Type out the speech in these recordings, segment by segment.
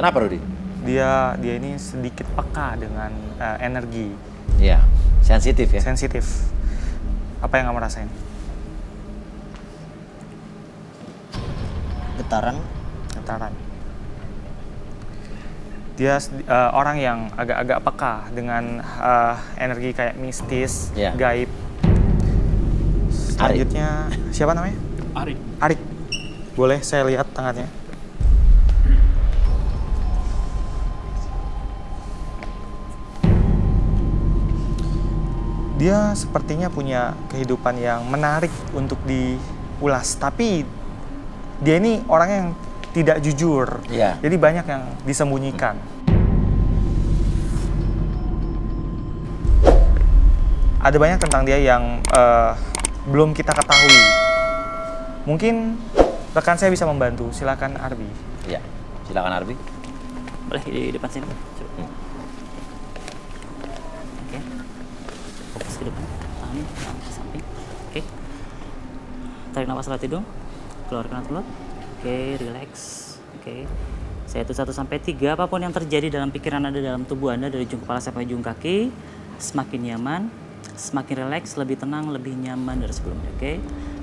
Kenapa, Rudy? Dia ini sedikit peka dengan energi. Iya, sensitif ya? Sensitif. Apa yang kamu rasain? Getaran. Dia orang yang agak-agak peka dengan energi kayak mistis, gaib. Selanjutnya, siapa namanya? Arik. Boleh saya lihat tangannya? Dia sepertinya punya kehidupan yang menarik untuk diulas, tapi dia ini orang yang tidak jujur. Jadi banyak yang disembunyikan. Ada banyak tentang dia yang belum kita ketahui. Mungkin rekan saya bisa membantu. Silakan Arbi. Iya, silakan Arbi. Boleh di depan sini. Oke. Fokus ke depan. Tahan ke samping. Oke. Tarik nafas lewat hidung. Keluarkan lewat mulut. Oke, relax. Oke. Saya hitung 1 sampai 3. Apapun yang terjadi dalam pikiran Anda, dalam tubuh Anda, dari ujung kepala sampai ujung kaki, semakin nyaman, semakin relax, lebih tenang, lebih nyaman dari sebelumnya. Oke.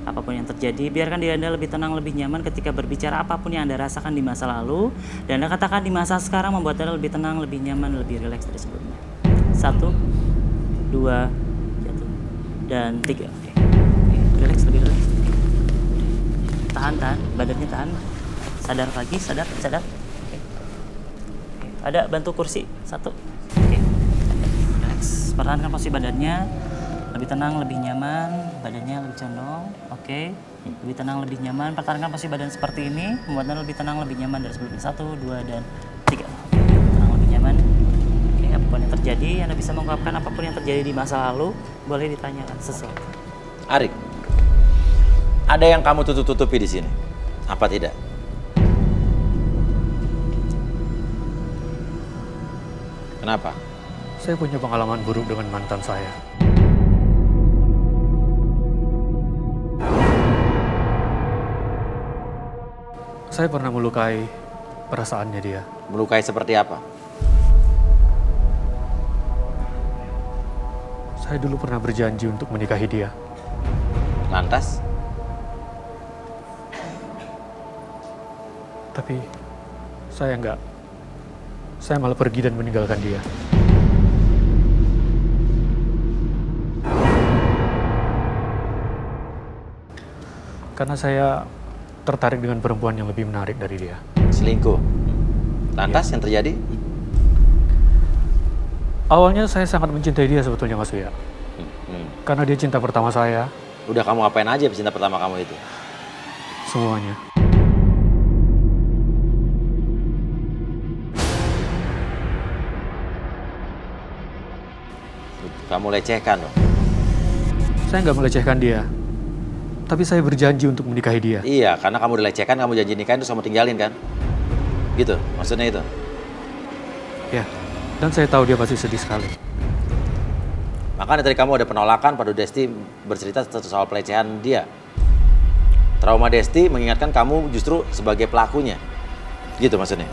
Apapun yang terjadi, biarkan diri Anda lebih tenang, lebih nyaman ketika berbicara apapun yang Anda rasakan di masa lalu. Dan Anda katakan di masa sekarang membuat Anda lebih tenang, lebih nyaman, lebih rileks dari sebelumnya. 1, 2, 1, dan 3. Oke. Rileks, lebih rileks. Tahan, badannya tahan. Sadar lagi, sadar. Oke. Ada bantu kursi, 1. Oke. Rileks. Pertahankan posisi badannya. Lebih tenang, lebih nyaman, badannya lebih condong. Oke. Lebih tenang, lebih nyaman. Pertahankan posisi badan seperti ini, membuat Anda lebih tenang, lebih nyaman dari sebelumnya. 1, 2, dan 3. Tenang, lebih nyaman. Oke, apapun yang terjadi, Anda bisa mengungkapkan apapun yang terjadi di masa lalu, boleh ditanyakan sesuatu. Arik, ada yang kamu tutup-tutupi di sini, apa tidak? Kenapa? Saya punya pengalaman buruk dengan mantan saya. Saya pernah melukai perasaannya dia. Melukai seperti apa? Saya dulu pernah berjanji untuk menikahi dia. Lantas? Tapi saya enggak. Saya malah pergi dan meninggalkan dia. Karena saya tertarik dengan perempuan yang lebih menarik dari dia. Selingkuh? Lantas yang terjadi? Awalnya saya sangat mencintai dia sebetulnya, Mas Uya. Karena dia cinta pertama saya. Udah kamu apain aja cinta pertama kamu itu? Semuanya. Kamu lecehkan loh. Saya nggak melecehkan dia. Tapi saya berjanji untuk menikahi dia. Iya, karena kamu udah lecehkan, kamu janji nikahin terus kamu tinggalin kan? Gitu, maksudnya itu? Ya, dan saya tahu dia pasti sedih sekali. Makanya tadi kamu ada penolakan pada Desti bercerita soal pelecehan dia. Trauma Desti mengingatkan kamu justru sebagai pelakunya. Gitu maksudnya?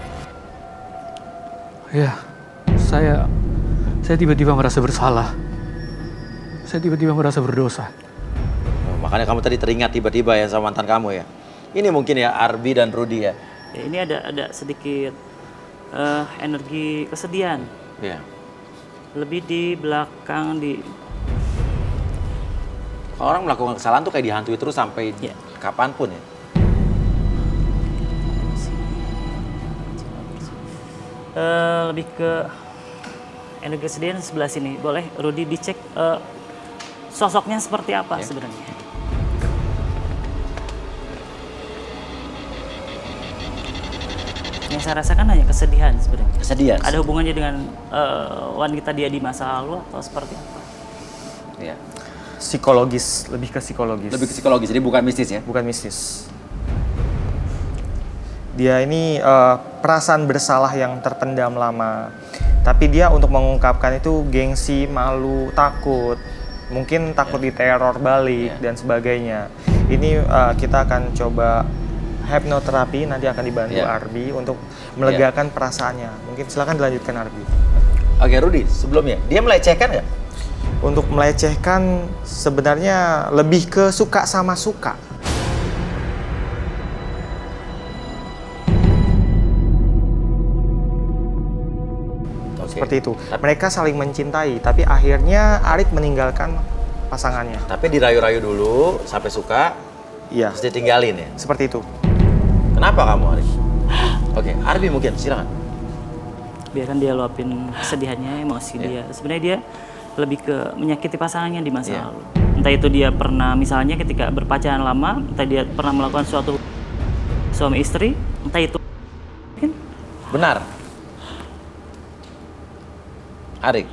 Ya, saya tiba-tiba merasa bersalah. Saya tiba-tiba merasa berdosa. Makanya kamu tadi teringat tiba-tiba ya sama mantan kamu ya. Ini mungkin ya Arbi dan Rudy ya. Ya, ini ada sedikit energi kesedihan. Iya. Lebih di belakang di. Orang melakukan kesalahan tuh kayak dihantui terus sampai kapanpun ya. Lebih ke energi kesedihan sebelah sini. Boleh Rudy dicek sosoknya seperti apa sebenarnya? Yang saya rasakan hanya kesedihan sebenarnya. Kesedihan? Ada hubungannya dengan wanita dia di masa lalu atau seperti apa? Iya. Psikologis, lebih ke psikologis. Lebih ke psikologis, jadi bukan mistis ya? Bukan mistis. Dia ini perasaan bersalah yang terpendam lama. Tapi dia untuk mengungkapkan itu gengsi, malu, takut. Mungkin takut diteror balik dan sebagainya. Ini kita akan coba hipnoterapi nanti akan dibantu Arbi untuk melegakan perasaannya. Mungkin silakan dilanjutkan Arbi. Oke, Rudy, sebelumnya dia melecehkan nggak? Untuk melecehkan sebenarnya lebih ke suka sama suka. Seperti itu. Mereka saling mencintai, tapi akhirnya Arik meninggalkan pasangannya. Tapi dirayu-rayu dulu sampai suka, terus ditinggalin ya? Seperti itu. Kenapa kamu, Arik? Oke, Arbi mungkin, silakan. Biarkan dia luapin kesedihannya, emosi dia. Sebenarnya dia lebih ke menyakiti pasangannya di masa lalu. Entah itu dia pernah, misalnya ketika berpacaran lama, entah dia pernah melakukan suatu suami istri, entah itu mungkin. Benar. Arik.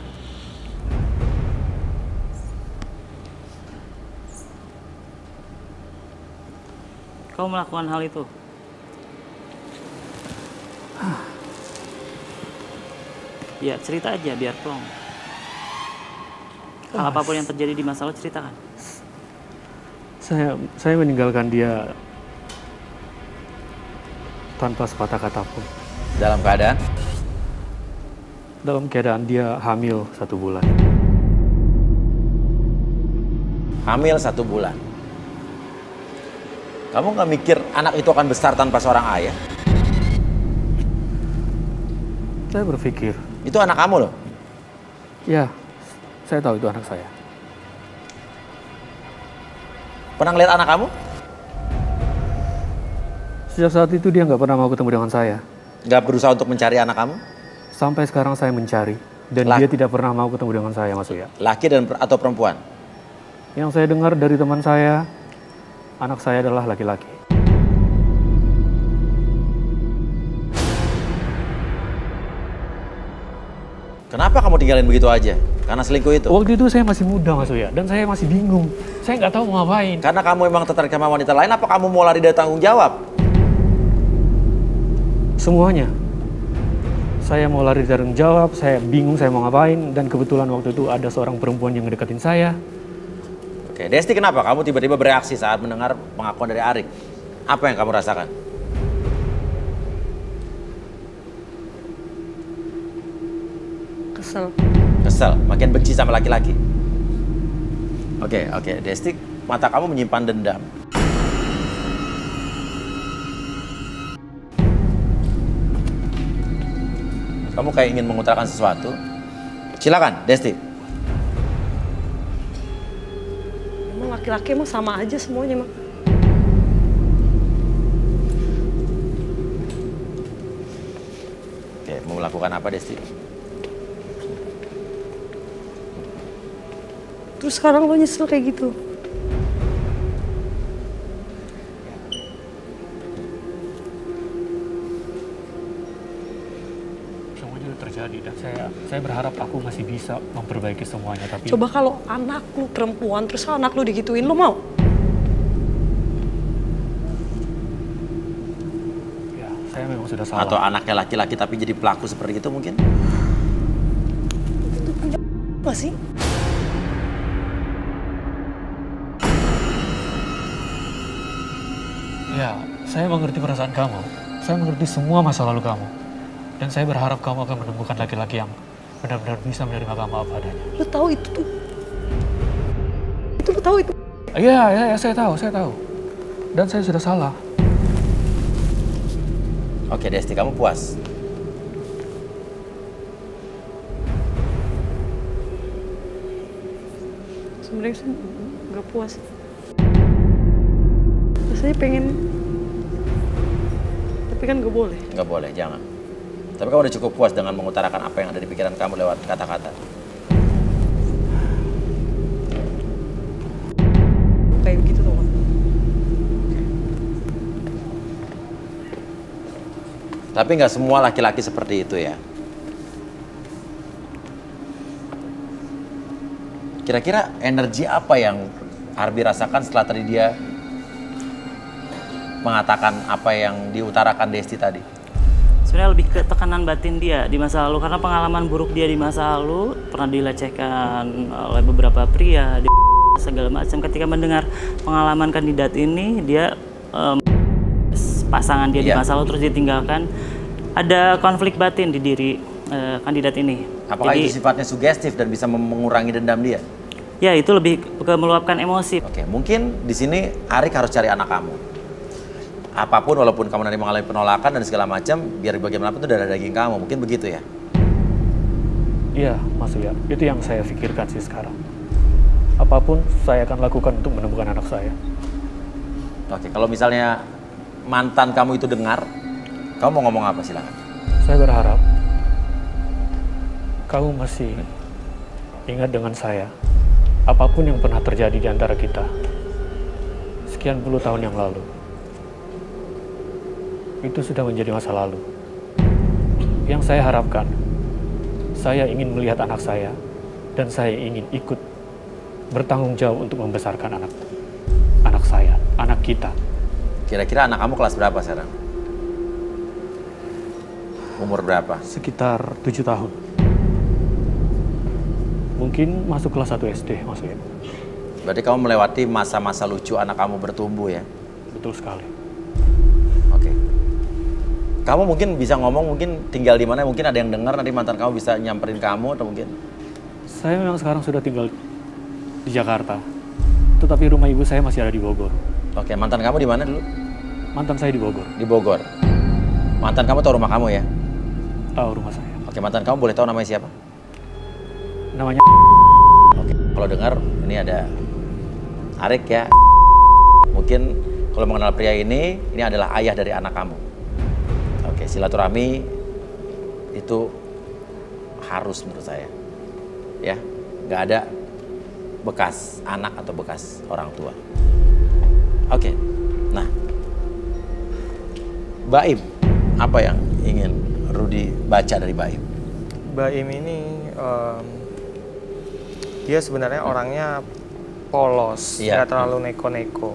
Kau melakukan hal itu? Ya cerita aja biar plong. Hal apapun yang terjadi di masa lalu ceritakan. Saya meninggalkan dia tanpa sepatah kata pun. Dalam keadaan? Dalam keadaan dia hamil 1 bulan. Hamil 1 bulan. Kamu nggak mikir anak itu akan besar tanpa seorang ayah? Saya berpikir. Itu anak kamu loh? Ya, saya tahu itu anak saya. Pernah ngeliat anak kamu? Sejak saat itu dia nggak pernah mau ketemu dengan saya. Nggak berusaha untuk mencari anak kamu? Sampai sekarang saya mencari. Dan dia tidak pernah mau ketemu dengan saya, Mas Uya. Laki atau perempuan? Yang saya dengar dari teman saya, anak saya adalah laki-laki. Kenapa kamu tinggalin begitu aja? Karena selingkuh itu? Waktu itu saya masih muda, Mas Uya. Dan saya masih bingung. Saya nggak tahu mau ngapain. Karena kamu emang tertarik sama wanita lain, apa kamu mau lari dari tanggung jawab? Semuanya. Saya mau lari dari tanggung jawab, saya bingung saya mau ngapain. Dan kebetulan waktu itu ada seorang perempuan yang ngedeketin saya. Oke, Desti, kenapa kamu tiba-tiba bereaksi saat mendengar pengakuan dari Arik? Apa yang kamu rasakan? Kesel. Kesel, makin benci sama laki-laki. Oke, Desti, mata kamu menyimpan dendam. Kamu kayak ingin mengutarakan sesuatu. Silakan, Desti. Emang laki-laki emang sama aja semuanya, Mak. Oke, mau melakukan apa, Desti? Terus sekarang lo nyesel kayak gitu? Semuanya udah terjadi dan saya berharap aku masih bisa memperbaiki semuanya. Tapi Coba kalau anak lu perempuan, terus anak lu digituin, lo mau? ya, saya memang sudah salah. Atau anaknya laki-laki tapi jadi pelaku seperti itu mungkin? Itu punya apa sih? Ya, saya mengerti perasaan kamu. Saya mengerti semua masa lalu kamu. Dan saya berharap kamu akan menemukan laki-laki yang benar-benar bisa menerima kamu apa adanya. Lu tahu itu tuh? Itu lu tahu itu? Iya, saya tahu. Dan saya sudah salah. Oke, Desti, kamu puas? Sebenarnya sih nggak puas. Rasanya pengen, tapi kan nggak boleh. Nggak boleh, jangan. Tapi kamu udah cukup puas dengan mengutarakan apa yang ada di pikiran kamu lewat kata-kata. Kayak begitu tuh, Mak. Tapi nggak semua laki-laki seperti itu ya. Kira-kira energi apa yang Arbi rasakan setelah tadi dia mengatakan apa yang diutarakan Desti tadi? Sebenarnya lebih ke tekanan batin dia di masa lalu, karena pengalaman buruk dia di masa lalu pernah dilecehkan oleh beberapa pria, segala macam. Ketika mendengar pengalaman kandidat ini, dia pasangan dia di masa lalu terus ditinggalkan, ada konflik batin di diri kandidat ini. Apakah itu sifatnya sugestif dan bisa mengurangi dendam dia? Ya, itu lebih ke meluapkan emosi. Oke, mungkin di sini Arik harus cari anak kamu. Apapun, walaupun kamu nanti mengalami penolakan dan segala macam, biar bagaimanapun itu darah daging kamu. Mungkin begitu ya? Iya, Mas Uya. Itu yang saya pikirkan sih sekarang. Apapun saya akan lakukan untuk menemukan anak saya. Oke, kalau misalnya mantan kamu itu dengar, kamu mau ngomong apa? Silakan. Saya berharap kamu masih ingat dengan saya. Apapun yang pernah terjadi di antara kita sekian puluh tahun yang lalu, itu sudah menjadi masa lalu. Yang saya harapkan, saya ingin melihat anak saya dan saya ingin ikut bertanggung jawab untuk membesarkan anak saya, anak kita. Kira-kira anak kamu kelas berapa sekarang? Umur berapa? Sekitar 7 tahun. Mungkin masuk kelas 1 SD, maksudnya. Berarti kamu melewati masa-masa lucu anak kamu bertumbuh ya? Betul sekali. Oke. Kamu mungkin bisa ngomong, mungkin tinggal di mana, mungkin ada yang dengar, nanti mantan kamu bisa nyamperin kamu atau mungkin? Saya memang sekarang sudah tinggal di Jakarta. Tetapi rumah ibu saya masih ada di Bogor. Oke, mantan kamu di mana dulu? Mantan saya di Bogor. Di Bogor. Mantan kamu tahu rumah kamu ya? Tahu rumah saya. Oke, mantan kamu boleh tahu namanya siapa? Namanya. Oke, kalau dengar ini ada Arik ya. Mungkin kalau mengenal pria ini adalah ayah dari anak kamu. Oke, silaturahmi itu harus menurut saya. Ya, nggak ada bekas anak atau bekas orang tua. Oke, nah, Baim, apa yang ingin Rudy baca dari Baim? Baim ini dia sebenarnya orangnya polos, nggak terlalu neko-neko.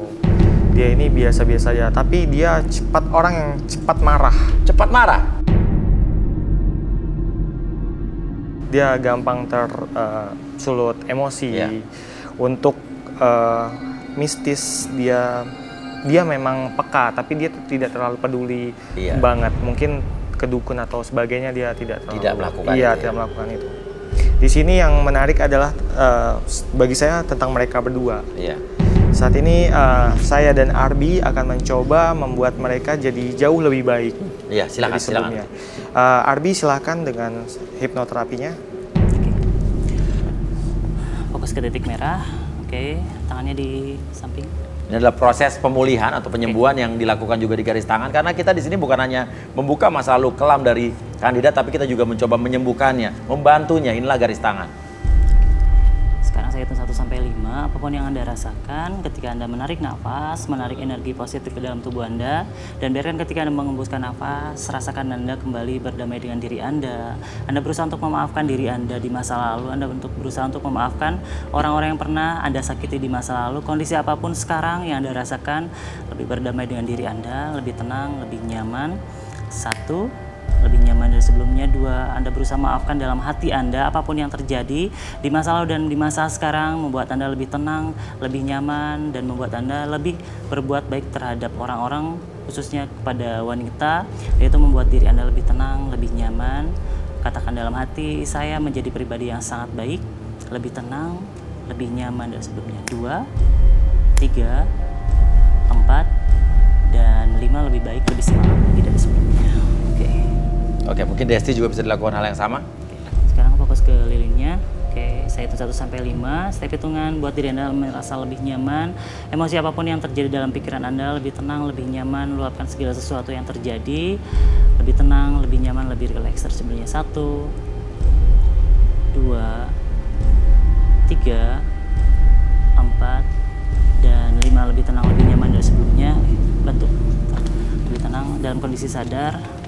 Dia ini biasa-biasa aja, tapi dia orang yang cepat marah. Cepat marah? Dia gampang tersulut emosi. Untuk mistis dia memang peka, tapi dia tidak terlalu peduli banget. Mungkin kedukun atau sebagainya dia tidak melakukan. Tidak melakukan itu. Di sini yang menarik adalah bagi saya tentang mereka berdua. Iya. Saat ini saya dan Arbi akan mencoba membuat mereka jadi jauh lebih baik. Iya, silakan. Silakan. Arbi silakan dengan hipnoterapinya. Fokus ke titik merah. Oke, tangannya di samping. Ini adalah proses pemulihan atau penyembuhan yang dilakukan juga di garis tangan, karena kita di sini bukan hanya membuka masa lalu kelam dari kandidat, tapi kita juga mencoba menyembuhkannya, membantunya. Inilah garis tangan. Sekarang saya hitung 1 sampai 5. Apapun yang Anda rasakan ketika Anda menarik nafas, menarik energi positif ke dalam tubuh Anda, dan biarkan ketika Anda mengembuskan nafas, rasakan Anda kembali berdamai dengan diri Anda. Anda berusaha untuk memaafkan diri Anda di masa lalu. Anda berusaha untuk memaafkan orang-orang yang pernah Anda sakiti di masa lalu. Kondisi apapun sekarang yang Anda rasakan, lebih berdamai dengan diri Anda, lebih tenang, lebih nyaman. 1, lebih nyaman dari sebelumnya. 2, Anda berusaha maafkan dalam hati Anda apapun yang terjadi di masa lalu dan di masa sekarang, membuat Anda lebih tenang, lebih nyaman, dan membuat Anda lebih berbuat baik terhadap orang-orang, khususnya kepada wanita, yaitu membuat diri Anda lebih tenang, lebih nyaman. Katakan dalam hati, saya menjadi pribadi yang sangat baik, lebih tenang, lebih nyaman dari sebelumnya. 2, 3, 4, dan 5, lebih baik, lebih semangat lagi dari sebelumnya. Oke, mungkin Desti juga bisa dilakukan hal yang sama. Sekarang fokus ke lilinnya. Oke, saya hitung 1 sampai 5. Setiap hitungan buat diri Anda merasa lebih nyaman. Emosi apapun yang terjadi dalam pikiran Anda, lebih tenang, lebih nyaman. Luapkan segala sesuatu yang terjadi. Lebih tenang, lebih nyaman, lebih rileks dari sebelumnya. 1, 2, 3, 4, dan 5. Lebih tenang, lebih nyaman dari sebelumnya. Bantu. Lebih tenang dalam kondisi sadar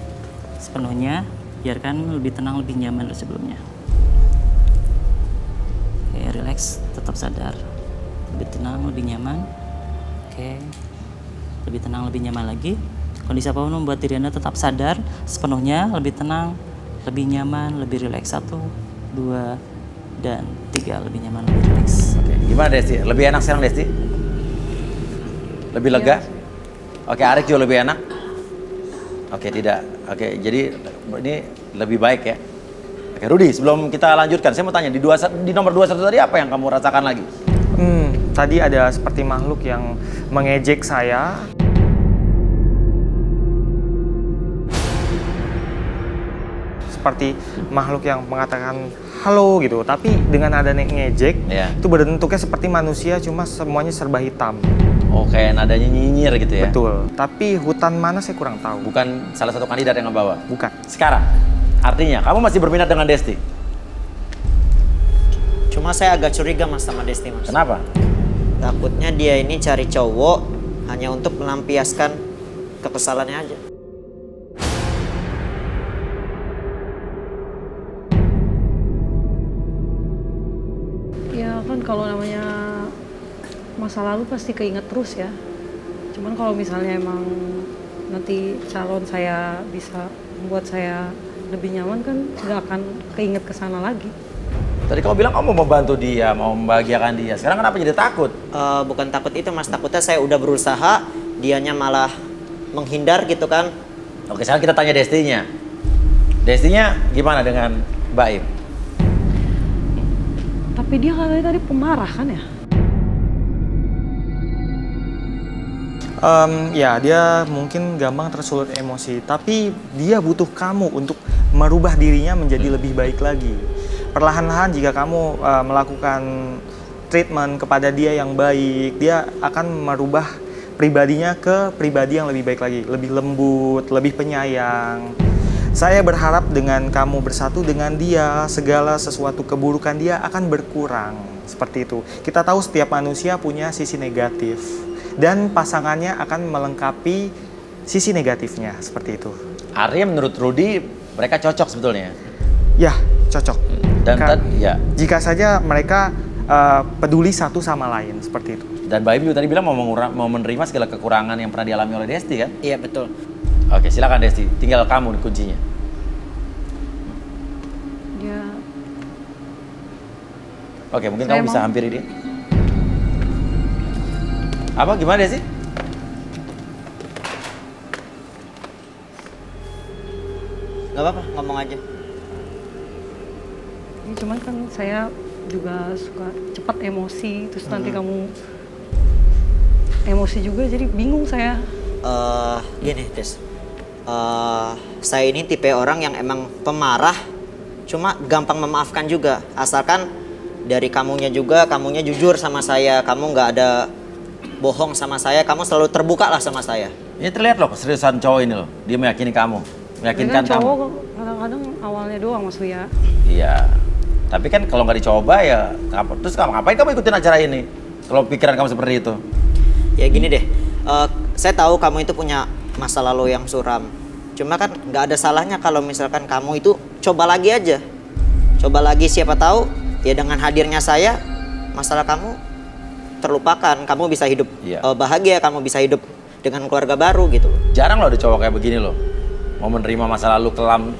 sepenuhnya, biarkan lebih tenang, lebih nyaman dari sebelumnya. Oke, relax, tetap sadar, lebih tenang, lebih nyaman. Oke, lebih tenang, lebih nyaman lagi. Kondisi apapun membuat diri Anda tetap sadar sepenuhnya, lebih tenang, lebih nyaman, lebih relax. 1, 2, dan 3, lebih nyaman, lebih relax. Oke, gimana Desti? Lebih enak sekarang Desti? Lebih lega? Oke, Arik juga lebih enak? Oke, tidak. Oke, jadi ini lebih baik ya. Oke, Rudy, sebelum kita lanjutkan, saya mau tanya, di nomor 21 tadi apa yang kamu rasakan lagi? Tadi ada seperti makhluk yang mengejek saya. Seperti makhluk yang mengatakan halo gitu, tapi dengan ada ngejek, itu bentuknya seperti manusia, cuma semuanya serba hitam. Oh, kayak nadanya nyinyir gitu ya? Betul, tapi hutan mana saya kurang tahu. Bukan salah satu kandidat yang ngebawa? Bukan. Sekarang, artinya kamu masih berminat dengan Desti? Cuma saya agak curiga mas sama Desti mas. Kenapa? Takutnya dia ini cari cowok hanya untuk melampiaskan kekesalannya aja. Ya kan kalau namanya masa lalu pasti keinget terus ya. Cuman kalau misalnya emang nanti calon saya bisa membuat saya lebih nyaman kan nggak akan keinget kesana lagi. Tadi kamu bilang kamu mau membantu dia, mau membahagiakan dia. Sekarang kenapa jadi takut? Bukan takut itu mas, takutnya saya udah berusaha, dianya malah menghindar gitu kan. Oke, sekarang kita tanya Destinya. Destinya gimana dengan Mbak Im? Tapi dia katanya tadi pemarah kan ya? Ya, dia mungkin gampang tersulut emosi, tapi dia butuh kamu untuk merubah dirinya menjadi lebih baik lagi. Perlahan-lahan jika kamu melakukan treatment kepada dia yang baik, dia akan merubah pribadinya ke pribadi yang lebih baik lagi, lebih lembut, lebih penyayang. Saya berharap dengan kamu bersatu dengan dia, segala sesuatu keburukan dia akan berkurang. Seperti itu. Kita tahu setiap manusia punya sisi negatif, dan pasangannya akan melengkapi sisi negatifnya, seperti itu. Artinya menurut Rudy, mereka cocok sebetulnya? Ya, cocok. Dan ya. Jika saja mereka peduli satu sama lain, seperti itu. Dan Mbak Im juga tadi bilang mau menerima segala kekurangan yang pernah dialami oleh Desti kan? Iya betul. Oke, silakan Desti. Tinggal kamu kuncinya. Dia... Oke, mungkin kamu bisa hampiri dia. Apa? Gimana Desti? Gak apa-apa, ngomong aja. Ya, cuman kan saya juga suka cepat emosi, terus nanti kamu emosi juga, jadi bingung saya. Gini Des, saya ini tipe orang yang emang pemarah, cuma gampang memaafkan juga, asalkan dari kamunya juga, kamunya jujur sama saya, kamu nggak ada bohong sama saya, kamu selalu terbuka lah sama saya. Ini terlihat loh keseriusan cowok ini loh, dia meyakini kamu, meyakinkan kamu. Cowok kadang-kadang awalnya doang Mas Ria. Iya, tapi kan kalau nggak dicoba ya, terus ngapain kamu ikutin acara ini? Kalau pikiran kamu seperti itu? Ya gini deh, saya tahu kamu itu punya masa lalu yang suram. Cuma kan nggak ada salahnya kalau misalkan kamu itu coba lagi aja. Coba lagi, siapa tahu ya dengan hadirnya saya, masalah kamu terlupakan. Kamu bisa hidup bahagia, kamu bisa hidup dengan keluarga baru gitu loh. Jarang loh ada cowok kayak begini loh, mau menerima masa lalu kelam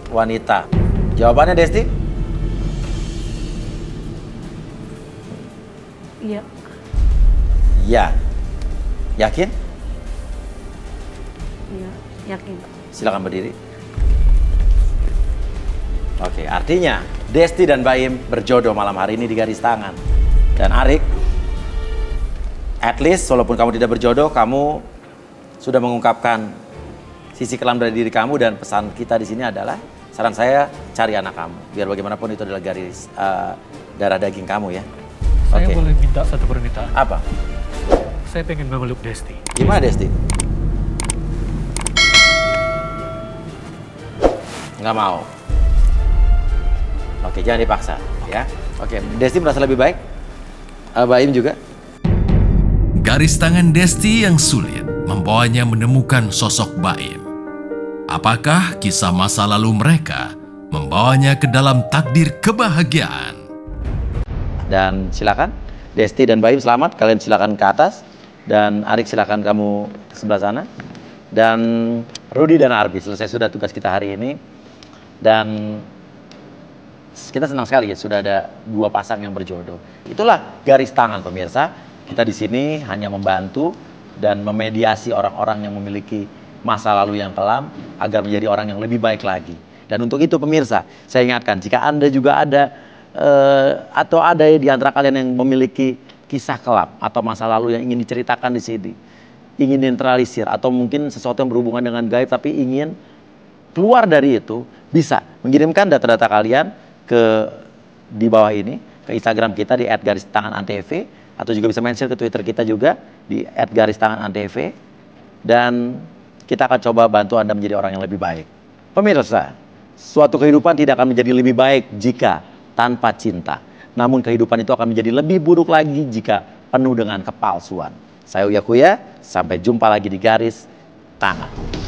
wanita. Jawabannya Desti? Iya. Iya. Yakin? Iya, yakin. Silakan berdiri. Oke, artinya Desti dan Mbak Im berjodoh malam hari ini di garis tangan. Dan Arik, at least walaupun kamu tidak berjodoh, kamu sudah mengungkapkan sisi kelam dari diri kamu, dan pesan kita di sini adalah, saran saya cari anak kamu. Biar bagaimanapun itu adalah garis darah daging kamu ya. Saya boleh minta satu permintaan? Apa? Saya pengen memeluk Desti. Gimana Desti? Nggak mau. Oke, jangan dipaksa ya. Oke, Desti merasa lebih baik? Mbak Im juga? Garis tangan Desti yang sulit membawanya menemukan sosok Mbak Im. Apakah kisah masa lalu mereka membawanya ke dalam takdir kebahagiaan? Dan silakan, Desti dan Mbak Im selamat. Kalian silakan ke atas. Dan Arik silakan kamu ke sebelah sana. Dan Rudy dan Arbi, selesai sudah tugas kita hari ini. Dan kita senang sekali ya, sudah ada dua pasang yang berjodoh. Itulah garis tangan pemirsa. Kita di sini hanya membantu dan memediasi orang-orang yang memiliki masa lalu yang kelam agar menjadi orang yang lebih baik lagi. Dan untuk itu pemirsa, saya ingatkan jika Anda juga ada atau ada di antara kalian yang memiliki kisah kelam atau masa lalu yang ingin diceritakan di sini, ingin netralisir atau mungkin sesuatu yang berhubungan dengan gaib tapi ingin keluar dari itu, bisa mengirimkan data-data kalian ke di bawah ini, ke Instagram kita di @garistanganantv, atau juga bisa mention ke Twitter kita juga di @garistanganantv, dan kita akan coba bantu Anda menjadi orang yang lebih baik. Pemirsa, suatu kehidupan tidak akan menjadi lebih baik jika tanpa cinta. Namun kehidupan itu akan menjadi lebih buruk lagi jika penuh dengan kepalsuan. Saya Uya Kuya, sampai jumpa lagi di Garis Tangan.